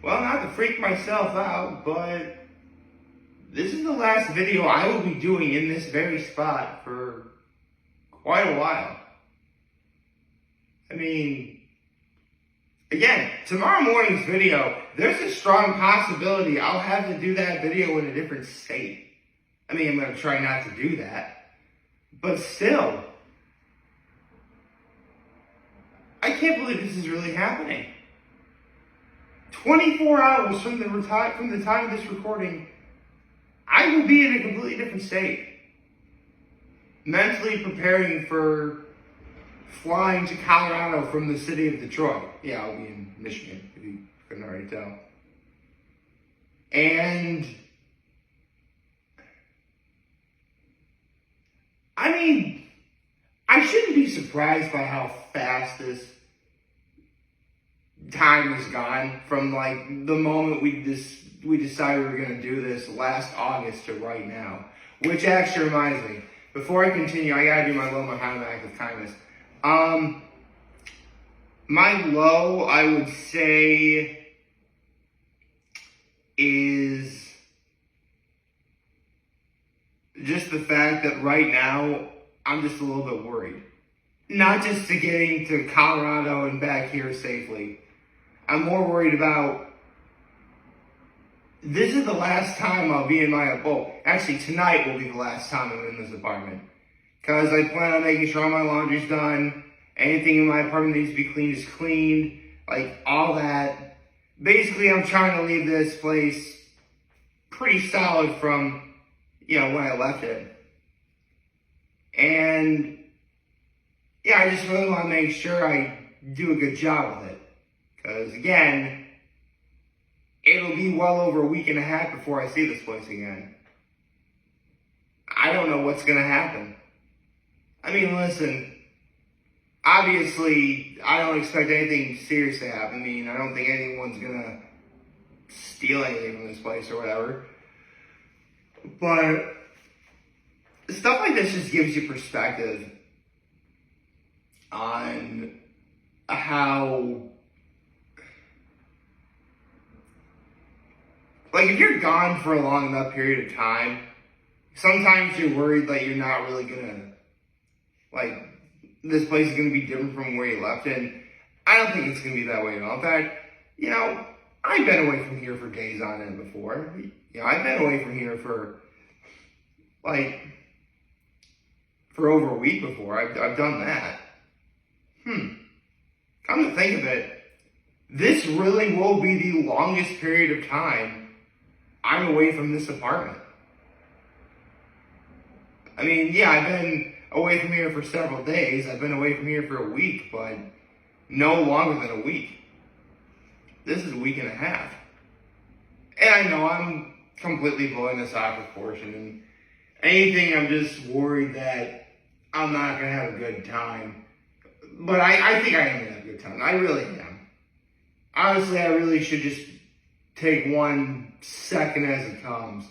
Well, not to freak myself out, but this is the last video I will be doing in this very spot for quite a while. I mean, again, tomorrow morning's video, there's a strong possibility I'll have to do that video in a different state. I mean, I'm going to try not to do that. But still, I can't believe this is really happening. 24 hours from the time of this recording, I will be in a completely different state. Mentally preparing for flying to Colorado from the city of Detroit. Yeah, I'll be in Michigan, if you couldn't already tell. And I mean, I shouldn't be surprised by how fast this time is gone from like the moment we decided we were going to do this last August to right now. Which actually reminds me, before I continue, I gotta do my low, my high, my act of kindness. My low, I would say, is just the fact that right now, I'm just a little bit worried. Not just to getting to Colorado and back here safely. I'm more worried about, this is the last time I'll be in my, well, actually tonight will be the last time I'm in this apartment. Because I plan on making sure all my laundry's done, anything in my apartment needs to be cleaned is cleaned, like all that. Basically, I'm trying to leave this place pretty solid from, when I left it. And, yeah, I just really want to make sure I do a good job with it. Because, again, it'll be well over a week and a half before I see this place again. I don't know what's going to happen. I mean, listen, obviously, I don't expect anything serious to happen. I mean, I don't think anyone's going to steal anything from this place or whatever. But stuff like this just gives you perspective on how, like, if you're gone for a long enough period of time, sometimes you're worried that you're not really gonna, like, this place is gonna be different from where you left, and I don't think it's gonna be that way at all. In fact, I've been away from here for days on end before. I've been away from here for over a week before. I've done that. Come to think of it, this really will be the longest period of time I'm away from this apartment. I mean, yeah, I've been away from here for several days. I've been away from here for a week, but no longer than a week. This is a week and a half. And I know I'm completely blowing this out of proportion. And anything, I'm just worried that I'm not going to have a good time. But I think I am going to have a good time. I really am. Honestly, I really should just take 1 second as it comes.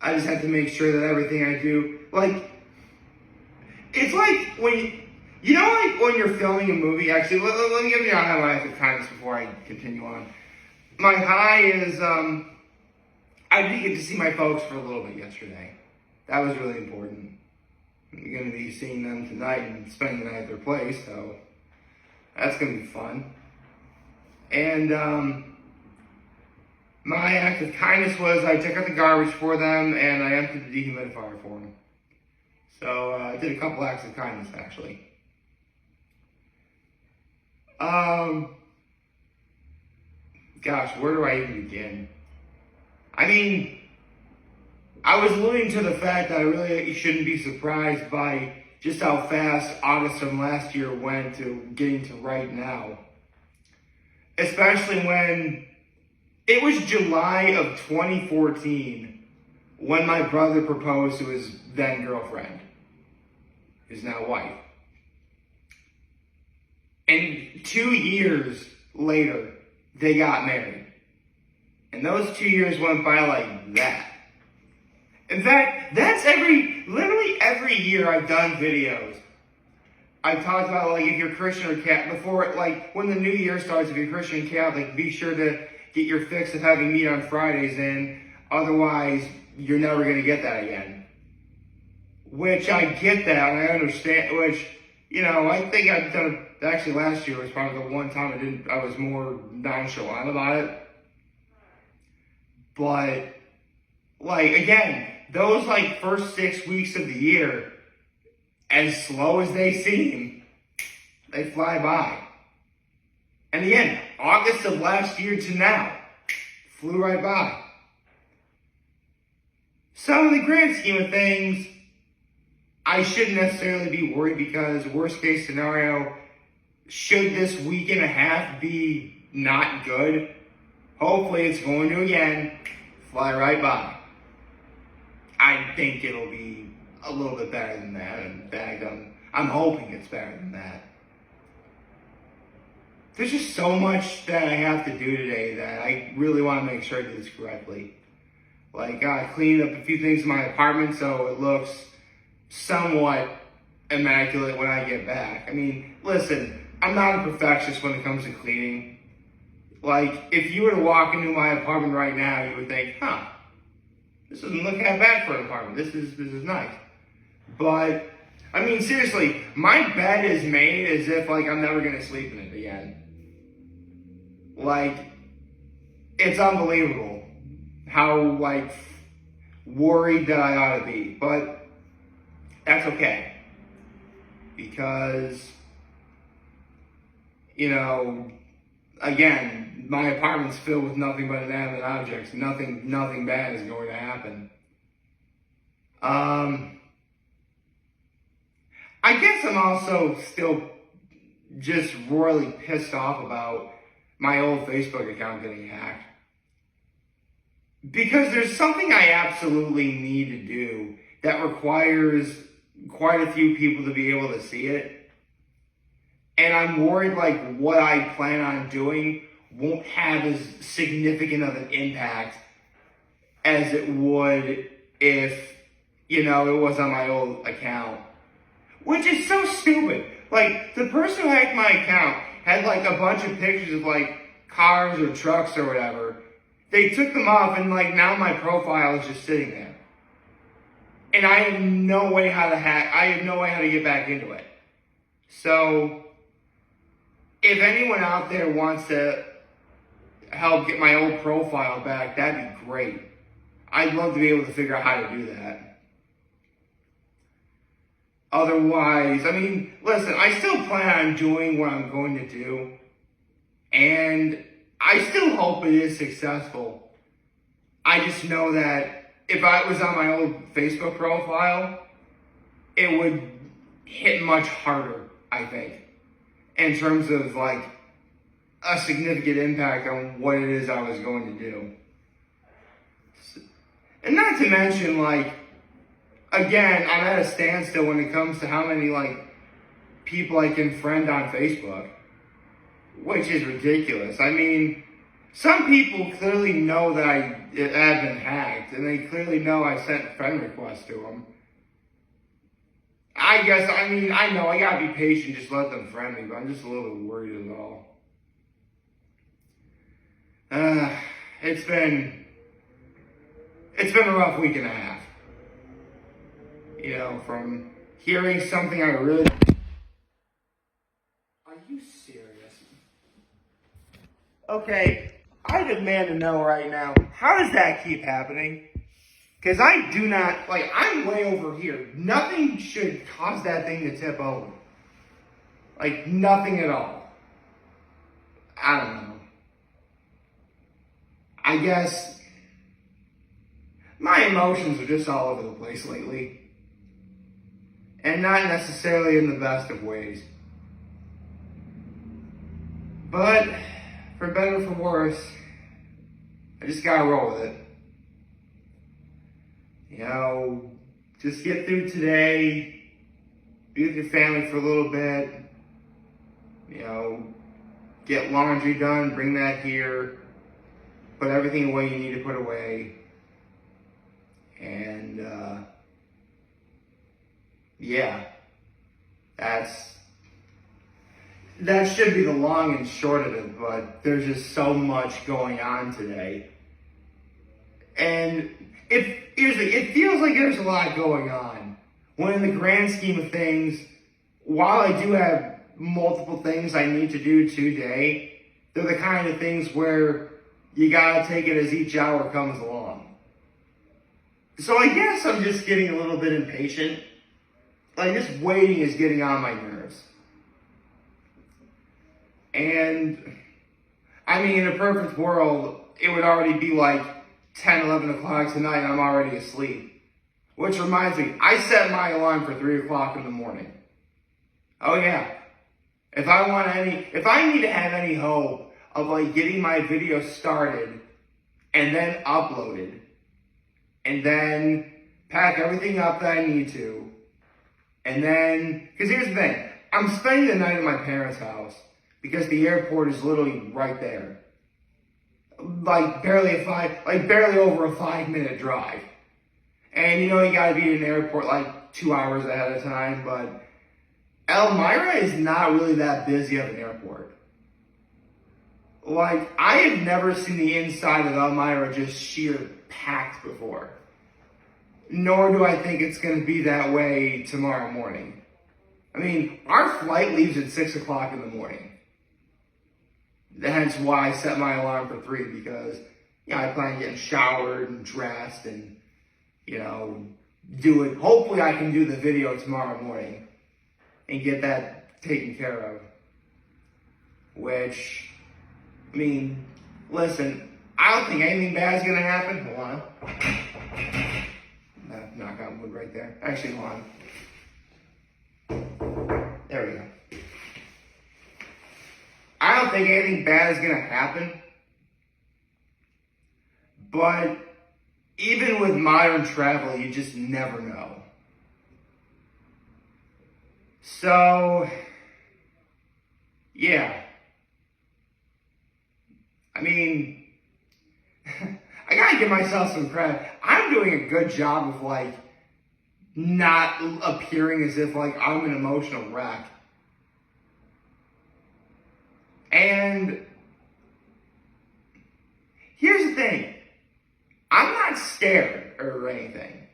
I just have to make sure that everything I do, it's like when when you're filming a movie. Actually, let me give you a high my act of kindness before I continue on. My high is, I did get to see my folks for a little bit yesterday. That was really important. I'm going to be seeing them tonight and spending the night at their place, so that's going to be fun. And, my act of kindness was I took out the garbage for them and I emptied the dehumidifier for them. So I did a couple acts of kindness, actually. Gosh, where do I even begin? I mean, I was alluding to the fact that I really shouldn't be surprised by just how fast August from last year went to getting to right now. Especially when it was July of 2014 when my brother proposed to his then girlfriend, his now wife. And 2 years later, they got married. And those 2 years went by like that. In fact, that's literally every year I've done videos. I've talked about, like, if you're Christian or Catholic, before, like, when the new year starts, if you're Christian and Catholic, be sure to get your fix of having meat on Fridays in. Otherwise, you're never going to get that again. Which I get that, and I understand, which, you know, I think I've done it, actually last year was probably the one time I was more nonchalant about it. But, like, again, those, like, first 6 weeks of the year, as slow as they seem, they fly by. And again, August of last year to now, flew right by. So in the grand scheme of things, I shouldn't necessarily be worried, because worst case scenario, should this week and a half be not good, hopefully it's going to, again, fly right by. I think it'll be a little bit better than that. In fact, I'm hoping it's better than that. There's just so much that I have to do today that I really want to make sure I do this correctly. Like, clean up a few things in my apartment so it looks somewhat immaculate when I get back. I mean, listen, I'm not a perfectionist when it comes to cleaning. Like, if you were to walk into my apartment right now, you would think, this doesn't look that bad for an apartment. This is nice. But, I mean, seriously, my bed is made as if, like, I'm never going to sleep in it again. Like, it's unbelievable how, like, worried that I ought to be. But that's okay. Because, you know, again, my apartment's filled with nothing but inanimate objects. Nothing bad is going to happen. I guess I'm also still just royally pissed off about my old Facebook account getting hacked. Because there's something I absolutely need to do that requires quite a few people to be able to see it. And I'm worried, like, what I plan on doing won't have as significant of an impact as it would if, you know, it was on my old account. Which is so stupid. Like, the person who hacked my account had, like, a bunch of pictures of, like, cars or trucks or whatever. They took them off, and, like, now my profile is just sitting there. And I have no way how to get back into it. So, if anyone out there wants to help get my old profile back, that'd be great. I'd love to be able to figure out how to do that. Otherwise, I mean, listen, I still plan on doing what I'm going to do. And I still hope it is successful. I just know that if I was on my old Facebook profile, it would hit much harder, I think, in terms of, like, a significant impact on what it is I was going to do. And not to mention, like, again, I'm at a standstill when it comes to how many, like, people I can friend on Facebook, which is ridiculous. I mean, some people clearly know that I have been hacked, and they clearly know I sent friend requests to them. I guess, I mean, I know I gotta be patient, just let them friend me, but I'm just a little bit worried is all. It's been a rough week and a half. You know, from hearing something I really... Are you serious? Okay, I demand to know right now, how does that keep happening? Because I do not, like, I'm way over here. Nothing should cause that thing to tip over. Like, nothing at all. I don't know. I guess my emotions are just all over the place lately. And not necessarily in the best of ways. But, for better or for worse, I just gotta roll with it. You know, just get through today, be with your family for a little bit, you know, get laundry done, bring that here, put everything away you need to put away, and, yeah, that's that should be the long and short of it, but there's just so much going on today. And it feels like there's a lot going on. When in the grand scheme of things, while I do have multiple things I need to do today, they're the kind of things where you gotta take it as each hour comes along. So I guess I'm just getting a little bit impatient. Like, just waiting is getting on my nerves. And, I mean, in a perfect world, it would already be like 10, 11 o'clock tonight and I'm already asleep. Which reminds me, I set my alarm for 3 o'clock in the morning. Oh yeah. If I need to have any hope of like getting my video started and then uploaded and then pack everything up that I need to, and then, because here's the thing, I'm spending the night at my parents' house because the airport is literally right there. Like barely over a 5-minute drive. And you know you gotta be in an airport like 2 hours ahead of time, but Elmira is not really that busy of an airport. Like, I have never seen the inside of Elmira just sheer packed before. Nor do I think it's gonna be that way tomorrow morning. I mean, our flight leaves at 6 o'clock in the morning. Hence why I set my alarm for 3, because, you know, I plan on getting showered and dressed and, you know, hopefully I can do the video tomorrow morning and get that taken care of. Which, I mean, listen, I don't think anything bad is gonna happen. Hold on. Knock on wood right there. Actually, hold on. There we go. I don't think anything bad is gonna happen. But even with modern travel, you just never know. So, yeah. I mean, I gotta give myself some credit. I'm doing a good job of like not appearing as if like I'm an emotional wreck. And here's the thing. I'm not scared or anything.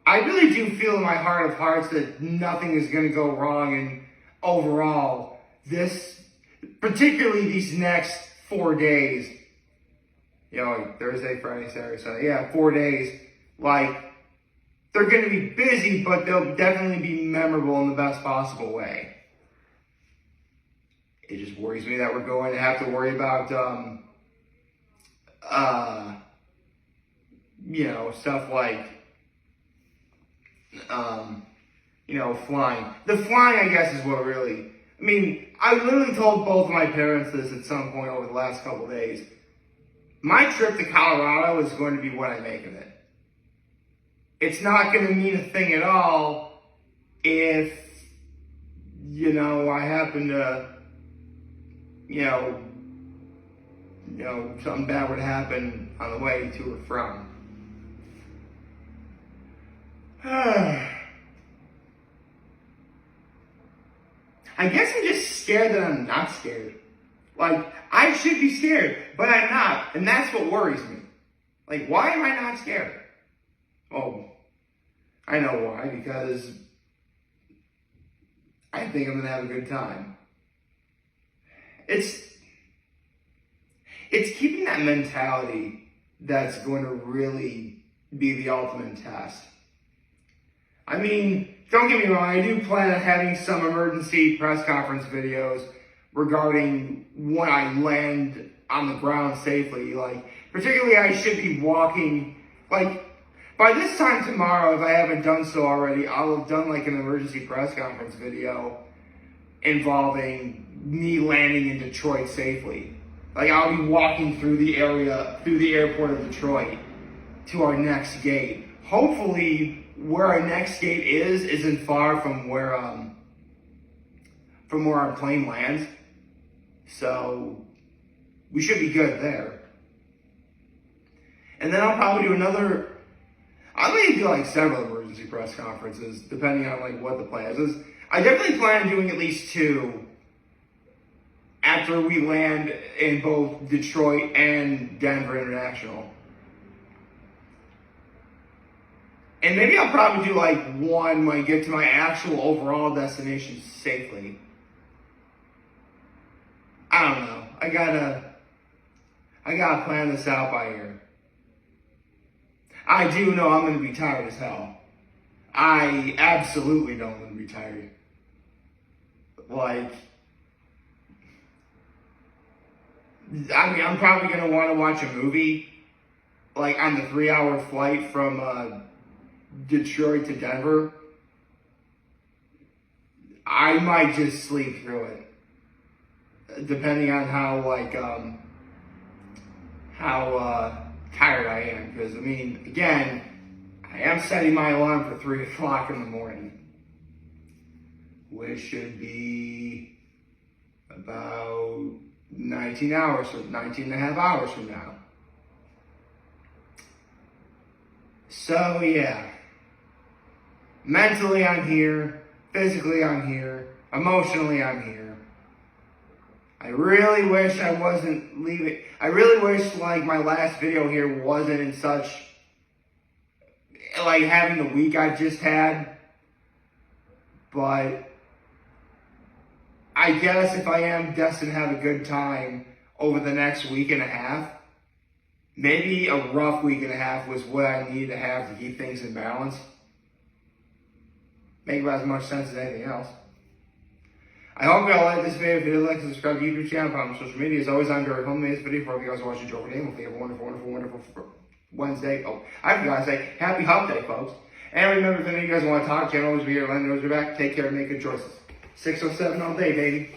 I really do feel in my heart of hearts that nothing is going to go wrong, and overall, particularly these next 4 days, you know, like Thursday, Friday, Saturday, Sunday, yeah, 4 days, like, they're going to be busy, but they'll definitely be memorable in the best possible way. It just worries me that we're going to have to worry about, you know, stuff like, you know, flying. The flying, I guess, is what really, I mean, I literally told both of my parents this at some point over the last couple of days. My trip to Colorado is going to be what I make of it. It's not going to mean a thing at all if, you know, I happen to, you know, something bad would happen on the way to or from. I guess I'm just scared that I'm not scared. Like, I should be scared, but I'm not, and that's what worries me. Like, why am I not scared? Oh, I know why, because I think I'm gonna have a good time. It's keeping that mentality that's going to really be the ultimate test. I mean, don't get me wrong, I do plan on having some emergency press conference videos regarding when I land on the ground safely. Like, particularly I should be walking, like, by this time tomorrow, if I haven't done so already, I'll have done like an emergency press conference video involving me landing in Detroit safely. Like, I'll be walking through the airport of Detroit to our next gate. Hopefully, where our next gate isn't far from where our plane lands. So, we should be good there. And then I'll probably do I may do like several emergency press conferences, depending on like what the plan is. I definitely plan on doing at least 2 after we land in both Detroit and Denver International. And maybe I'll probably do like one when I get to my actual overall destination safely. I don't know. I gotta plan this out by ear. I do know I'm gonna be tired as hell. I absolutely know I'm gonna be tired. Like, I mean, I'm probably gonna want to watch a movie, like on the 3-hour flight from Detroit to Denver. I might just sleep through it, depending on how tired I am. Because I mean, again, I am setting my alarm for 3 o'clock in the morning, which should be about 19 and a half hours from now. So yeah, mentally I'm here, physically I'm here, emotionally I'm here. I really wish I wasn't leaving. I really wish like my last video here wasn't in such, like having the week I just had. But I guess if I am destined to have a good time over the next week and a half, maybe a rough week and a half was what I needed to have to keep things in balance. Make about as much sense as anything else. I hope y'all like this video. If you did, like to subscribe to the YouTube channel, follow me on social media. As always, I'm Derek Home made this video for you guys watching Joker Day. Hopefully you have a wonderful Wednesday. Oh, I forgot to say, happy hump day, folks. And remember, if any of you guys want to talk, channel always be here. Let me know you're back. Take care and make good choices. 607 all day, baby.